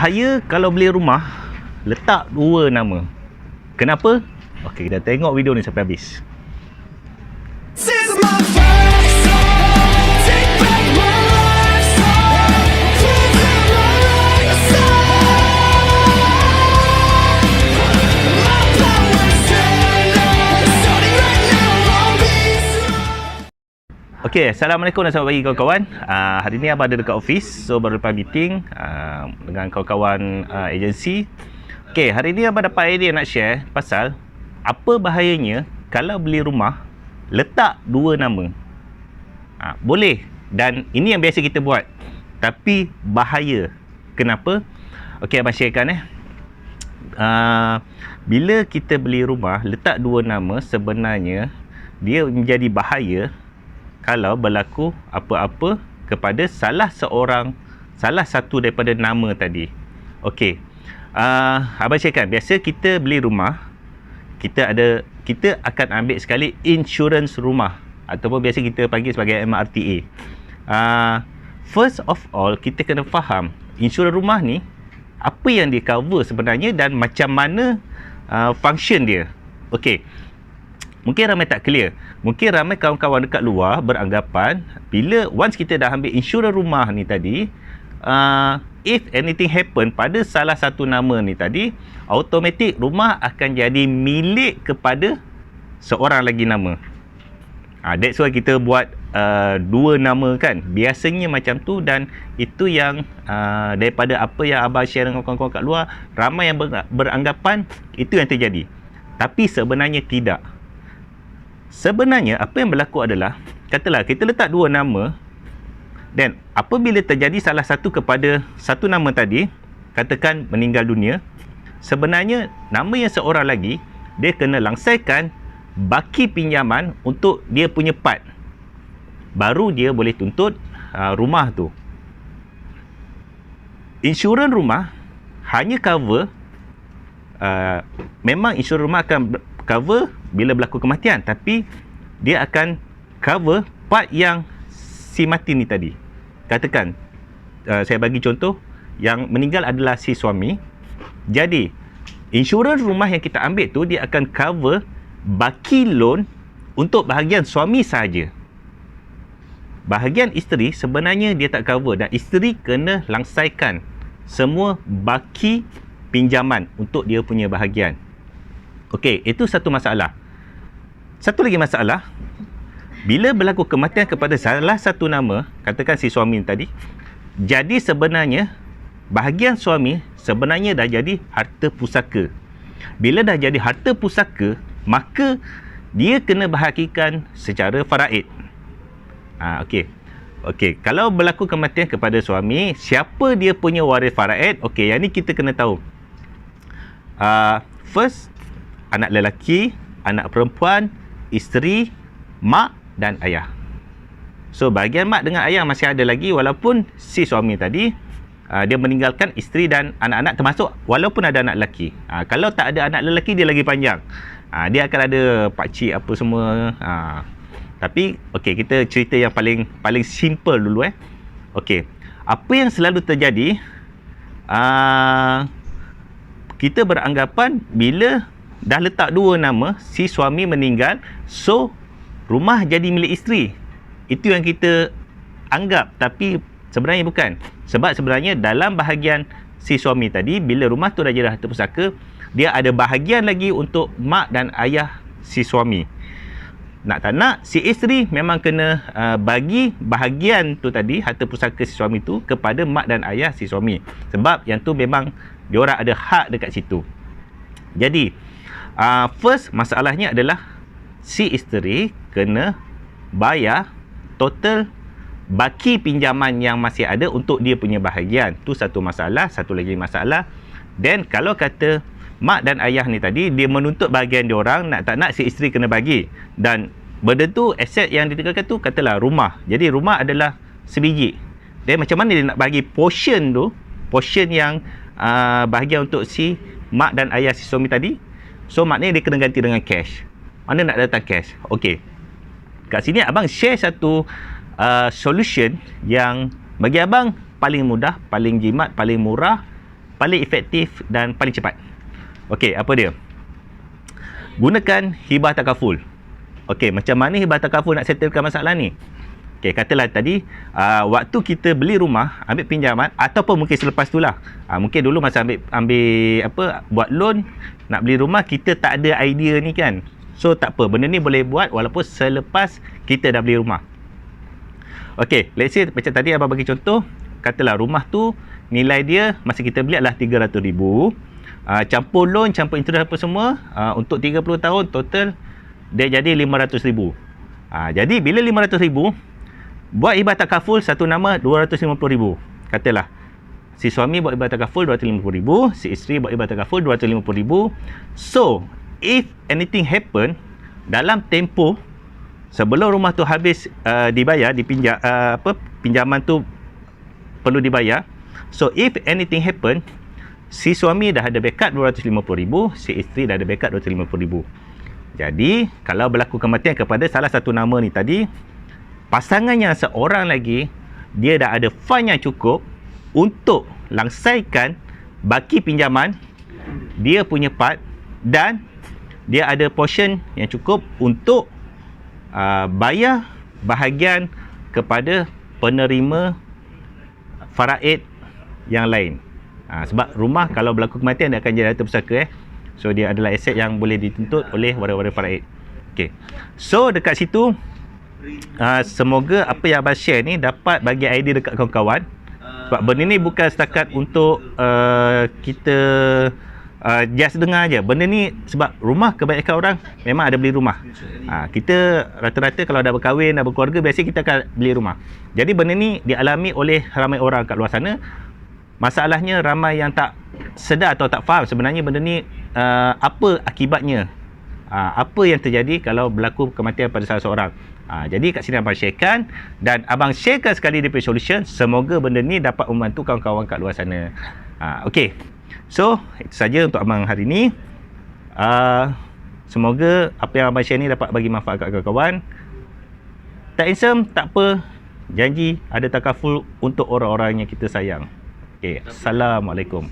Bahaya kalau beli rumah letak dua nama. Kenapa? Okey, kita tengok video ni sampai habis. Okay, Assalamualaikum dan selamat pagi kawan-kawan. Hari ni abang ada dekat office, so baru lepas meeting dengan kawan-kawan agensi. Okay, hari ni abang dapat idea nak share pasal apa bahayanya kalau beli rumah letak dua nama. Boleh, dan ini yang biasa kita buat, tapi bahaya. Kenapa? Okay, abang sharekan bila kita beli rumah letak dua nama, sebenarnya dia menjadi bahaya kalau berlaku apa-apa kepada salah satu daripada nama tadi. Okey. Abang cakap, biasa kita beli rumah, kita akan ambil sekali insurans rumah ataupun biasa kita panggil sebagai MRTA. First of all, kita kena faham insurans rumah ni apa yang dia cover sebenarnya dan macam mana function dia. Okey. Mungkin ramai tak clear. Mungkin ramai kawan-kawan dekat luar beranggapan bila once kita dah ambil insurans rumah ni tadi, if anything happen pada salah satu nama ni tadi, automatik rumah akan jadi milik kepada seorang lagi nama. That's why kita buat dua nama kan. Biasanya macam tu, dan itu yang daripada apa yang abang share dengan kawan-kawan kat luar, ramai yang beranggapan itu yang terjadi. Tapi sebenarnya tidak. Sebenarnya apa yang berlaku adalah, katalah kita letak dua nama, dan apabila terjadi salah satu kepada satu nama tadi, katakan meninggal dunia, sebenarnya nama yang seorang lagi, dia kena langsaikan baki pinjaman untuk dia punya part, baru dia boleh tuntut rumah tu. Insurans rumah hanya cover, memang insurans rumah akan cover bila berlaku kematian, tapi dia akan cover part yang si mati ni tadi. Katakan saya bagi contoh, yang meninggal adalah si suami. Jadi insurans rumah yang kita ambil tu, dia akan cover baki loan untuk bahagian suami sahaja. Bahagian isteri sebenarnya dia tak cover, dan isteri kena langsaikan semua baki pinjaman untuk dia punya bahagian. Okey, itu satu masalah. Satu lagi masalah, bila berlaku kematian kepada salah satu nama, katakan si suami tadi, jadi sebenarnya bahagian suami sebenarnya dah jadi harta pusaka. Bila dah jadi harta pusaka, maka dia kena bahagikan secara faraid. Okey, kalau berlaku kematian kepada suami, siapa dia punya waris faraid? Okey, yang ni kita kena tahu. First, anak lelaki, anak perempuan, isteri, mak dan ayah. So bahagian mak dengan ayah masih ada lagi, walaupun si suami tadi dia meninggalkan isteri dan anak-anak, termasuk walaupun ada anak lelaki. Kalau tak ada anak lelaki, dia lagi panjang. Dia akan ada pakcik apa semua. Tapi okey, kita cerita yang paling simple dulu. Okey, apa yang selalu terjadi, kita beranggapan bila dah letak dua nama, si suami meninggal, so rumah jadi milik isteri. Itu yang kita anggap, tapi sebenarnya bukan. Sebab sebenarnya dalam bahagian si suami tadi, bila rumah tu dah jadi harta pusaka, dia ada bahagian lagi untuk mak dan ayah si suami. Nak tak nak, si isteri memang kena bagi bahagian tu tadi, harta pusaka si suami tu, kepada mak dan ayah si suami. Sebab yang tu memang diorang ada hak dekat situ. Jadi first masalahnya adalah si isteri kena bayar total baki pinjaman yang masih ada untuk dia punya bahagian. Tu satu masalah. Satu lagi masalah, dan kalau kata mak dan ayah ni tadi, dia menuntut bahagian diorang, nak tak nak si isteri kena bagi. Dan benda tu, aset yang ditinggalkan tu, katalah rumah. Jadi rumah adalah sebiji. Dan macam mana dia nak bagi portion tu, portion yang bahagian untuk si mak dan ayah si suami tadi? So maknanya dia kena ganti dengan cash. Mana nak datang cash? Okey, kat sini abang share satu solution yang bagi abang paling mudah, paling jimat, paling murah, paling efektif dan paling cepat. Okey, apa dia? Gunakan hibah takaful. Okey, macam mana hibah takaful nak settlekan masalah ni? Okey, katalah tadi waktu kita beli rumah, ambil pinjaman ataupun mungkin selepas tu lah. Mungkin dulu masa ambil buat loan nak beli rumah, kita tak ada idea ni kan. So tak apa, benda ni boleh buat walaupun selepas kita dah beli rumah. Okey, let's say macam tadi abang bagi contoh, katalah rumah tu nilai dia masa kita beli adalah 300,000. Campur loan, campur interest apa semua, untuk 30 tahun total dia jadi 500,000. Jadi bila 500,000, buat hibah takaful satu nama 250,000. Katalah si suami buat hibah takaful 250,000, si isteri buat hibah takaful 250,000. So if anything happen dalam tempoh sebelum rumah tu habis dibayar, pinjaman tu perlu dibayar. So if anything happen, si suami dah ada backup 250,000, si isteri dah ada backup 250,000. Jadi kalau berlaku kematian kepada salah satu nama ni tadi, pasangannya seorang lagi, dia dah ada fund yang cukup untuk langsaikan baki pinjaman dia punya part, dan dia ada portion yang cukup untuk bayar bahagian kepada penerima faraid yang lain. Sebab rumah kalau berlaku kematian dia akan jadi harta pusaka. So dia adalah aset yang boleh dituntut oleh waris-waris faraid. Okey. So dekat situ semoga apa yang abang share ni dapat bagi idea dekat kawan-kawan. Sebab benda ni bukan setakat untuk kita just dengar je. Benda ni sebab rumah kebanyakan orang memang ada beli rumah. Kita rata-rata kalau dah berkahwin, dah berkeluarga, biasanya kita akan beli rumah. Jadi benda ni dialami oleh ramai orang kat luar sana. Masalahnya ramai yang tak sedar atau tak faham sebenarnya benda ni apa akibatnya, apa yang terjadi kalau berlaku kematian pada salah seorang. Jadi kat sini abang sharekan, dan abang sharekan sekali dia punya solution. Semoga benda ni dapat membantu kawan-kawan kat luar sana. Okey, so itu saja untuk abang hari ni. Semoga apa yang abang share ni dapat bagi manfaat kat kawan-kawan. Tak handsome, tak apa, janji ada takaful untuk orang-orang yang kita sayang. Okay. Assalamualaikum.